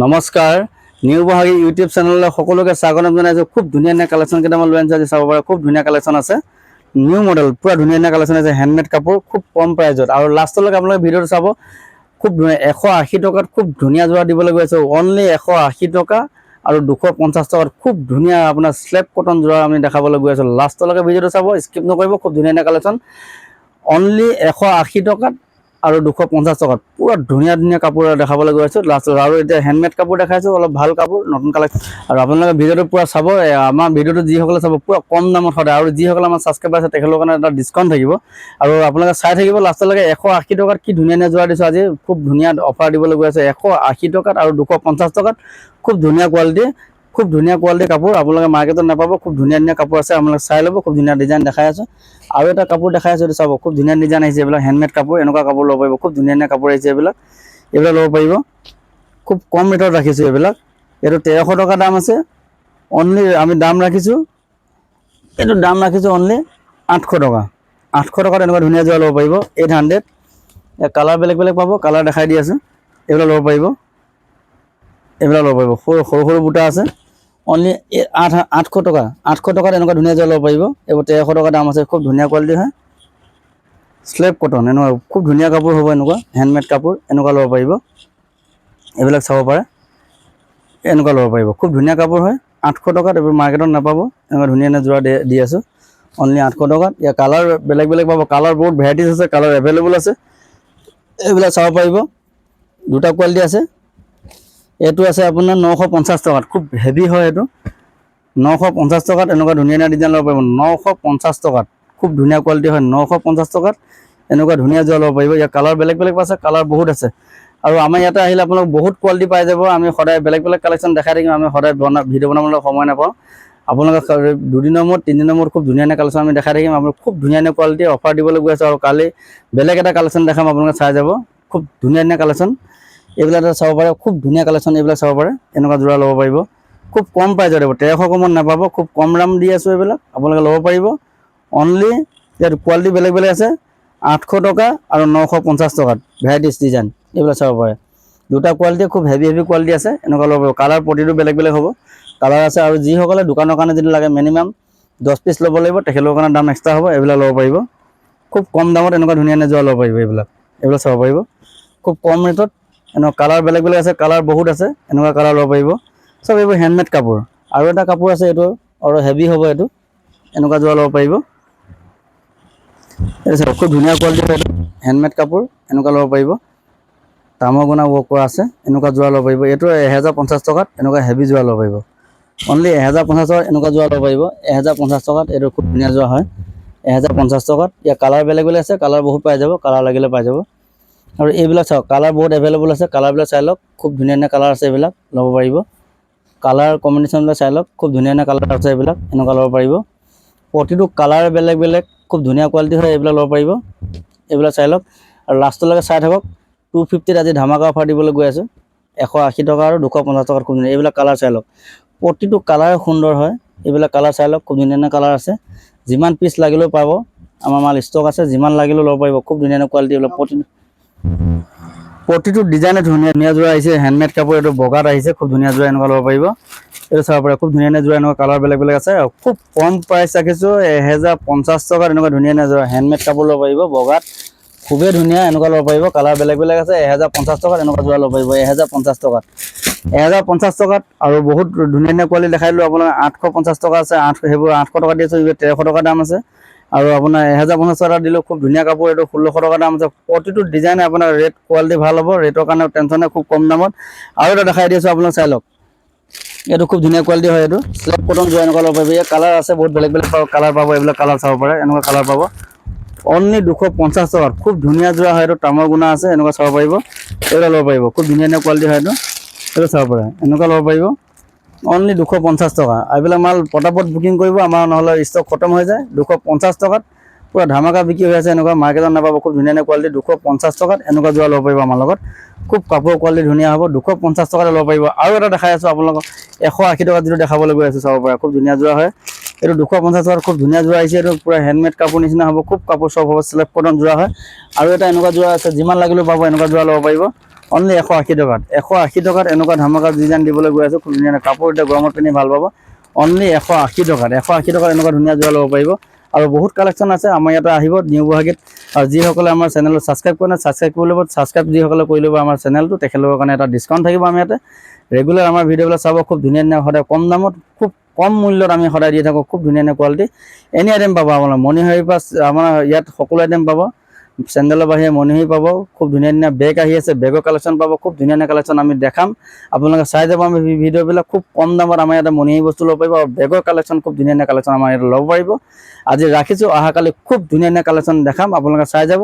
নমস্কাৰ নিউ বহাগী ইউটিউব চেনেললৈ সকলোকে স্বাগতম জনাইছোঁ। খুব ধুনীয়া কালেকশ্যন কেইটামান লৈ আনিছোঁ আজি চাব পাৰে। খুব ধুনীয়া কালেকশ্যন আছে, নিউ মডেল পুৰা ধুনীয়া কালেকশ্যন আছে, হেণ্ডমেড কাপোৰ খুব কম প্ৰাইজত। আৰু লাষ্টলৈকে আপোনালোকে ভিডিঅ'টো চাব। খুব ধুনীয়া 180 টকাত খুব ধুনীয়া যোৰা দিবলৈ গৈ আছোঁ। অনলি 180 টকা আৰু 250 টকাত খুব ধুনীয়া আপোনাৰ স্লেব কটন যোৰা আমি দেখাবলৈ গৈ আছোঁ। লাষ্টলৈকে ভিডিঅ'টো চাব, স্কিপ নকৰিব। খুব ধুনীয়া কালেকশ্যন, অনলি 180 টকাত আৰু 250 টকাত পুৰা ধুনীয়া কাপোৰ দেখাবলৈ গৈ আছোঁ লাষ্টত। আৰু এতিয়া হেণ্ডমেড কাপোৰ দেখাইছোঁ, অলপ ভাল কাপোৰ, নতুন কালেকশ্যন। আৰু আপোনালোকে ভিডিঅ'টো পুৰা চাব। আমাৰ ভিডিঅ'টো যিসকলে চাব পুৰা কম দামত সদায়, আৰু যিসকলে আমাৰ ছাবস্ক্ৰাইবাৰ আছে তেখেতৰ কাৰণে এটা ডিছকাউণ্ট থাকিব। আৰু আপোনালোকে চাই থাকিব লাষ্টলৈকে। 180 টকাত কি ধুনীয়া যোৰা দিছোঁ আজি, খুব ধুনীয়া অফাৰ দিবলৈ গৈ আছে। 180 টকাত আৰু 250 টকাত খুব ধুনীয়া কোৱালিটি, খুব ধুনীয়া কোৱালিটিৰ কাপোৰ আপোনালোকে মাৰ্কেটত নাপাব। খুব ধুনীয়া কাপোৰ আছে, আপোনালোকে চাই ল'ব। খুব ধুনীয়া ডিজাইন দেখাই আছোঁ। আৰু এটা কাপোৰ দেখাই আছোঁ, এইটো চাব। খুব ধুনীয়া ডিজাইন আহিছে, এইবিলাক হেণ্ডমেড কাপোৰ। এনেকুৱা কাপোৰ ল'ব পাৰিব। খুব ধুনীয়া কাপোৰ আহিছে এইবিলাক ল'ব পাৰিব। খুব কম ৰেটত ৰাখিছোঁ এইবিলাক। এইটো 1300 টকা দাম আছে। অনলি আমি দাম ৰাখিছোঁ, এইটো দাম ৰাখিছোঁ অনলি 800 টকা। 800 টকাত এনেকুৱা ধুনীয়া যোৰা ল'ব পাৰিব। 800। কালাৰ বেলেগ পাব, কালাৰ দেখাই দি আছোঁ। এইবিলাক ল'ব পাৰিব, এইবিলাক ল'ব পাৰিব। সৰু বুটা আছে, অনলি 800 টকা। 800 টকাত এনেকুৱা ধুনীয়া যোৰা ল'ব পাৰিব। এইবোৰ 1300 টকা দাম আছে। খুব ধুনীয়া কোৱালিটি হয়, স্লেব কটন। এনেকুৱা খুব ধুনীয়া কাপোৰ হ'ব, এনেকুৱা হেণ্ডমেড কাপোৰ এনেকুৱা ল'ব পাৰিব। এইবিলাক চাব পাৰে, এনেকুৱা ল'ব পাৰিব। খুব ধুনীয়া কাপোৰ হয়, 800 টকাত। এইবোৰ মাৰ্কেটত নাপাব। এনেকুৱা ধুনীয়া যোৰা দি আছোঁ, অনলি 800 টকাত। ইয়াৰ কালাৰ বেলেগ পাব। কালাৰ বহুত ভেৰাইটিজ আছে, কালাৰ এভেইলেবল আছে। এইবিলাক চাব পাৰিব। দুটা কোৱালিটি আছে। এইটো আছে আপোনাৰ 950 টকাত, খুব হেভি হয় এইটো। 950 টকাত এনেকুৱা ধুনীয়া ডিজাইন ল'ব পাৰিব। 950 টকাত খুব ধুনীয়া কোৱালিটি হয়। 950 টকাত এনেকুৱা ধুনীয়া যোৰা ল'ব পাৰিব। ইয়াৰ কালাৰ বেলেগ আছে, কালাৰ বহুত আছে। আৰু আমাৰ ইয়াতে আহিলে আপোনালোক বহুত কোৱালিটি পাই যাব। আমি সদায় বেলেগ কালেকশ্যন দেখাই থাকিম। আমি সদায় ভিডিঅ' বনাবলৈ সময় নাপাওঁ। আপোনালোকে দুদিনৰ মূৰত, তিনিদিনৰ মূৰত খুব ধুনীয়া কালেকশ্যন আমি দেখাই থাকিম। আপোনালোক খুব ধুনীয়া কোৱালিটি অফাৰ দিবলৈ গৈ আছোঁ। আৰু কালি বেলেগ এটা কালেকশ্যন দেখাম, আপোনালোকে চাই যাব। খুব ধুনীয়া কালেকশ্যন এইবিলাক চাব পাৰে। খুব ধুনীয়া কালেকশ্যন এইবিলাক চাব পাৰে। এনেকুৱা যোৰা ল'ব পাৰিব। খুব কম প্ৰাইজত দিব, 1300 কমত নাপাব। খুব কম দাম দি আছোঁ এইবিলাক, আপোনালোকে ল'ব পাৰিব। অনলি ইয়াত কোৱালিটি বেলেগ আছে। 800 টকা আৰু 950 টকাত ভেৰাইটিজ ডিজাইন এইবিলাক চাব পাৰে। দুটা কোৱালিটি, খুব হেভি কোৱালিটি আছে। এনেকুৱা ল'ব পাৰিব। কালাৰ প্ৰতিটো বেলেগ হ'ব, কালাৰ আছে। আৰু যিসকলে দোকানৰ কাৰণে যদি লাগে, মিনিমাম 10 পিচ ল'ব লাগিব, তেখেতৰ কাৰণে দাম এক্সট্ৰা হ'ব। এইবিলাক ল'ব পাৰিব। খুব কম দামত এনেকুৱা ধুনীয়া যোৰা ল'ব পাৰিব। এইবিলাক চাব পাৰিব। খুব কম ৰেটত। এনেকুৱা কালাৰ বেলেগ আছে, কালাৰ বহুত আছে। এনেকুৱা কালাৰ ল'ব পাৰিব। চব এইবোৰ হেণ্ডমেড কাপোৰ। আৰু এটা কাপোৰ আছে, এইটো আৰু হেভি হ'ব। এইটো এনেকুৱা যোৰা ল'ব পাৰিব। এইটো চাব, খুব ধুনীয়া কোৱালিটি হয়। হেণ্ডমেড কাপোৰ এনেকুৱা ল'ব পাৰিব। তামৰ গুণা ৱৰ্ক কৰা আছে। এনেকুৱা যোৰা ল'ব পাৰিব। এইটো 1050 টকাত এনেকুৱা হেভি যোৰা ল'ব পাৰিব। অনলি 1050 টকাত এনেকুৱা যোৰা ল'ব পাৰিব। 1050 টকাত এইটো খুব ধুনীয়া যোৰা হয়। 1050 টকাত। ইয়াৰ কালাৰ বেলেগ আছে, কালাৰ বহুত পাই যাব। কালাৰ লাগিলে পাই যাব। আৰু এইবিলাক চাওক, কালাৰ বহুত এভেইলেবল আছে। কালাৰবিলাক চাই লওক। খুব ধুনীয়া কালাৰ আছে, এইবিলাক ল'ব পাৰিব। কালাৰ কম্বিনেশ্যনবিলাক চাই লওক। খুব ধুনীয়া কালাৰ আছে এইবিলাক, এনেকুৱা ল'ব পাৰিব। প্ৰতিটো কালাৰ বেলেগ খুব ধুনীয়া কোৱালিটি হয়। এইবিলাক ল'ব পাৰিব। এইবিলাক চাই লওক। আৰু লাষ্টলৈকে চাই থাকক। 250ত আজি ধামাকা অফাৰ দিবলৈ গৈ আছোঁ। 180 টকা আৰু 250 টকাত খুব ধুনীয়া। এইবিলাক কালাৰ চাই লওক। প্ৰতিটো কালাৰ সুন্দৰ হয়। এইবিলাক কালাৰ চাই লওক। খুব ধুনীয়া কালাৰ আছে। যিমান পিচ লাগিলেও পাব, আমাৰ মাল ষ্টক আছে। যিমান লাগিলেও ল'ব পাৰিব। খুব ধুনীয়া কোৱালিটি। এইবিলাক প্ৰতিটো ডিজাইনে ধুনীয়া যোৰা আহিছে। হেণ্ডমেড কাপোৰ। এইটো বগাত আহিছে। খুব ধুনীয়া যোৰা এনেকুৱা ল'ব পাৰিব। এইটো চাব পাৰে। খুব ধুনীয়া যোৰা, এনেকুৱা কালাৰ বেলেগ আছে। আৰু খুব কম প্ৰাইচ ৰাখিছোঁ, 1050 টকাত এনেকুৱা ধুনীয়া যোৰা হেণ্ডমেড কাপোৰ ল'ব পাৰিব। বগাত খুবেই ধুনীয়া, এনেকুৱা ল'ব পাৰিব। কালাৰ বেলেগ আছে। 1050 টকাত এনেকুৱা যোৰা ল'ব পাৰিব। 1050 টকাত। 1050 টকাত। আৰু বহুত ধুনীয়া কোৱালিটি দেখাই দিলোঁ আপোনাক। 850 টকা আছে। সেইবোৰ 800 টকা দি আছোঁ। 1300 টকা দাম আছে। আৰু আপোনাৰ 1050 টকা দিলেও খুব ধুনীয়া কাপোৰ। এইটো 1600 টকা দাম আছে। প্ৰতিটো ডিজাইনে আপোনাৰ ৰেট কোৱালিটি ভাল হ'ব। ৰেটৰ কাৰণে টেনশ্যন নাই। খুব কম দামত। আৰু এটা দেখাই দি আছোঁ, আপোনাক চাই লওক। এইটো খুব ধুনীয়া কোৱালিটি হয়। এইটো স্লেব কটন যোৰা এনেকুৱা ল'ব পাৰিব। ইয়াৰ কালাৰ আছে বহুত বেলেগ কালাৰ পাব। এইবিলাক কালাৰ চাব পাৰে। এনেকুৱা কালাৰ পাব। অনলি 250 টকাত খুব ধুনীয়া যোৰা হয়। এইটো তামৰ গুণা আছে। এনেকুৱা চাব পাৰিব। এইবিলাক ল'ব পাৰিব। খুব ধুনীয়া কোৱালিটি হয়। এইটো চাব পাৰে। এনেকুৱা ল'ব পাৰিব। অনলি 250 টকা। এইবিলাক মাল পটাপট বুকিং কৰিব, আমাৰ নহ'লে ষ্টক খতম হৈ যায়। 250 টকাত পুৰা ধামাকা বিক্ৰী হৈ আছে। এনেকুৱা মাৰ্কেটত নাপাব। খুব ধুনীয়া কোৱালিটি। 250 টকাত এনেকুৱা যোৰা ল'ব পাৰিব আমাৰ লগত। খুব কাপোৰ কোৱালিটি ধুনীয়া হ'ব। 250 টকাতে ল'ব পাৰিব। আৰু এটা দেখাই আছোঁ আপোনালোকক, 180 টকাত যিটো দেখাবলৈ গৈ আছোঁ চাব পাৰে। খুব ধুনীয়া যোৰা হয়। এইটো 250 টকাত খুব ধুনীয়া যোৰা আহিছে। এইটো পুৰা হেণ্ডমেড কাপোৰ নিচিনা হ'ব। খুব কাপোৰ চব হ'ব। স্লেব কটন যোৰা হয়। আৰু এটা এনেকুৱা যোৰা আছে, যিমান লাগিলেও পাব। এনেকুৱা যোৰা ল'ব পাৰিব। অনলি 180 টকাত 180 টকাত এনেকুৱা ধামাকা ডিজাইন দিবলৈ গৈ আছোঁ। খুব ধুনীয়া কাপোৰ, এতিয়া গৰমত পিন্ধি ভাল পাব। অনলি 180 টকাত এনেকুৱা ধুনীয়া যোৰা ল'ব পাৰিব। আৰু বহুত কালেকশ্যন আছে আমাৰ ইয়াতে আহিব নিউ গুৱাহাটীত। আৰু যিসকলে আমাৰ চেনেলটো ছাবস্ক্ৰাইব কৰে নাই, ছাবস্ক্ৰাইব কৰি ল'ব। ছাবস্ক্ৰাইব যিসকলে কৰি ল'ব আমাৰ চেনেলটো, তেখেতলোকৰ কাৰণে এটা ডিছকাউণ্ট থাকিব। আমাৰ ইয়াতে ৰেগুলাৰ আমাৰ ভিডিঅ'বিলাক চাব। খুব ধুনীয়া সদায় কম দামত, খুব কম মূল্যত আমি সদায় দি থাকোঁ। খুব ধুনীয়া কোৱালিটি এনি আইটেম পাব। আপোনাৰ মণিহাৰীৰ পৰা আমাৰ ইয়াত সকলো আইটেম পাব। চেণ্ডেলৰ বাহিৰে মণিহাৰী পাব। খুব ধুনীয়া বেগ আহি আছে, বেগৰ কালেকশ্যন পাব। খুব ধুনীয়া কালেকশ্যন আমি দেখাম, আপোনালোকে চাই যাব। আমি ভিডিঅ'বিলাক খুব কম দামত আমাৰ ইয়াতে মণিহাৰী বস্তু ল'ব পাৰিব। আৰু বেগৰ কালেকশ্যন খুব ধুনীয়া কালেকশ্যন আমাৰ ইয়াতে ল'ব পাৰিব। আজি ৰাখিছোঁ, অহাকালি খুব ধুনীয়া কালেকশ্যন দেখাম, আপোনালোকে চাই যাব।